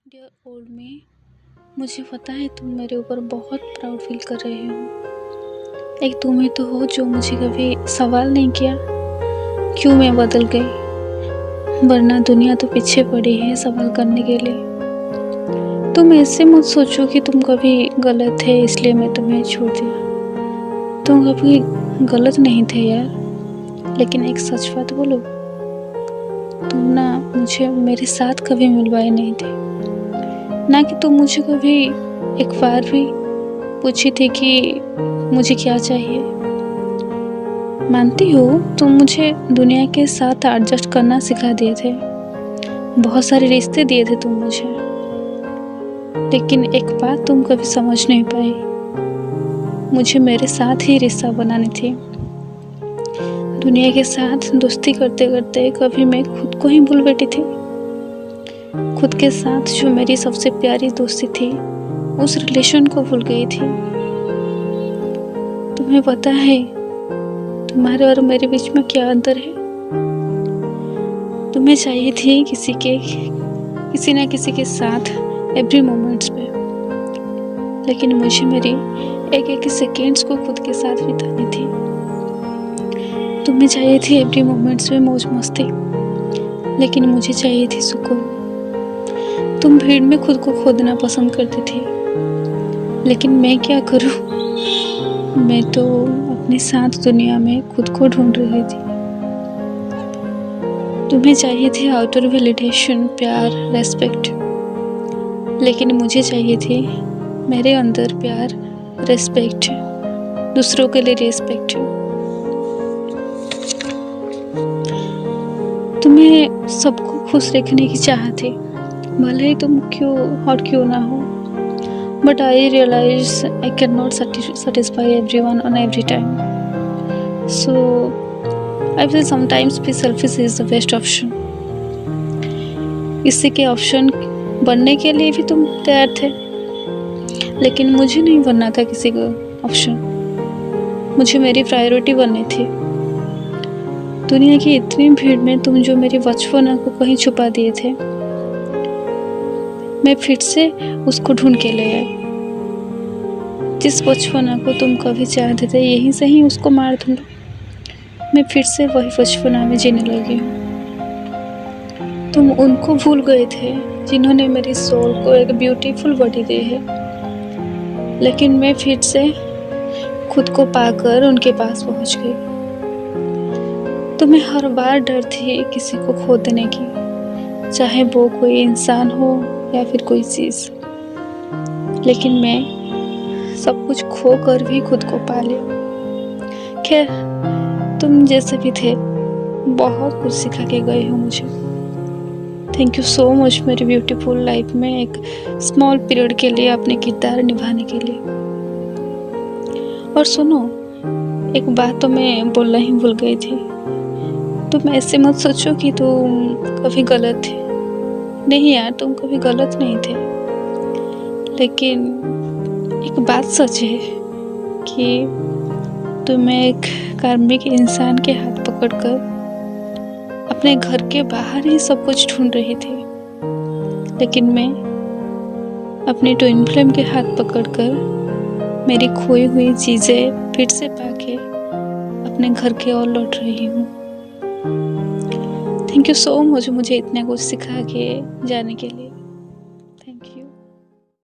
Dear old मी, मुझे पता है तुम मेरे ऊपर बहुत प्राउड फील कर रहे हो। एक तुम ही तो हो जो मुझे कभी सवाल नहीं किया क्यों मैं बदल गई, वरना दुनिया तो पीछे पड़ी है सवाल करने के लिए। तुम ऐसे मत सोचो कि तुम कभी गलत थे इसलिए मैं तुम्हें छोड़ दिया। तुम कभी गलत नहीं थे यार, लेकिन एक सच बात बोलो, तुम ना मुझे मेरे साथ कभी मिलवाए नहीं थे। ना कि तुम मुझे कभी एक बार भी पूछी थी कि मुझे क्या चाहिए। मानती हो तुम मुझे दुनिया के साथ एडजस्ट करना सिखा दिए थे, बहुत सारे रिश्ते दिए थे तुम मुझे, लेकिन एक बात तुम कभी समझ नहीं पाई, मुझे मेरे साथ ही रिश्ता बनानी थी। दुनिया के साथ दोस्ती करते करते कभी मैं खुद को ही भूल बैठी थी। खुद के साथ जो मेरी सबसे प्यारी दोस्ती थी उस रिलेशन को भूल गई थी। तुम्हें पता है तुम्हारे और मेरे बीच में क्या अंतर है? तुम्हें चाहिए थी किसी ना किसी के साथ एवरी मोमेंट्स पे, लेकिन मुझे मेरी एक एक सेकेंड्स को खुद के साथ बितानी थी। तुम्हें चाहिए थी एवरी मोमेंट्स में मौज मस्ती, लेकिन मुझे चाहिए थी सुकून। तुम भीड़ में खुद को खोदना पसंद करती थी, लेकिन मैं क्या करूं, मैं तो अपने साथ दुनिया में खुद को ढूंढ रही थी। तुम्हें चाहिए थी आउटर वैलिडेशन, प्यार, रेस्पेक्ट, लेकिन मुझे चाहिए थी मेरे अंदर प्यार, रेस्पेक्ट, दूसरों के लिए रेस्पेक्ट। तुम्हें सबको खुश रखने की चाह थी, भले ही तुम क्यों ना हो, but I realize I cannot satisfy everyone on every time. So I will sometimes be selfish is the best option. किसी के ऑप्शन बनने के लिए भी तुम तैयार थे, लेकिन मुझे नहीं बनना था किसी का ऑप्शन। मुझे मेरी प्रायोरिटी बननी थी। दुनिया की इतनी भीड़ में तुम जो मेरी बचपन को कहीं छुपा दिए थे, मैं फिर से उसको ढूंढ के ले आई। जिस बचपना को तुम कभी चाहते थे यहीं से ही उसको मार दूंगा। मैं फिर से वही बचपना में जीने लगी हूँ। तुम उनको भूल गए थे जिन्होंने मेरी सोल को एक ब्यूटीफुल बॉडी दी है, लेकिन मैं फिर से खुद को पाकर उनके पास पहुँच गई। तुम्हें हर बार डर थी किसी को खो देने की, चाहे वो कोई इंसान हो या फिर कोई चीज़, लेकिन मैं सब कुछ खो कर भी खुद को पा लिया। खैर, तुम जैसे भी थे बहुत कुछ सिखा के गए हो मुझे। थैंक यू सो मच मेरी ब्यूटीफुल लाइफ में एक स्मॉल पीरियड के लिए अपने किरदार निभाने के लिए। और सुनो, एक बात तो मैं बोलना ही भूल गई थी। तुम ऐसे मत सोचो कि तुम कभी गलत थे। नहीं यार, तुम कभी गलत नहीं थे, लेकिन एक बात सच है कि तुम एक कार्मिक इंसान के हाथ पकड़कर अपने घर के बाहर ही सब कुछ ढूंढ रही थी, लेकिन मैं अपनी ट्विन फ्लेम के हाथ पकड़कर मेरी खोई हुई चीज़ें फिर से पाके अपने घर की ओर लौट रही हूँ। थैंक यू सो मच मुझे इतना कुछ सिखा के जाने के लिए।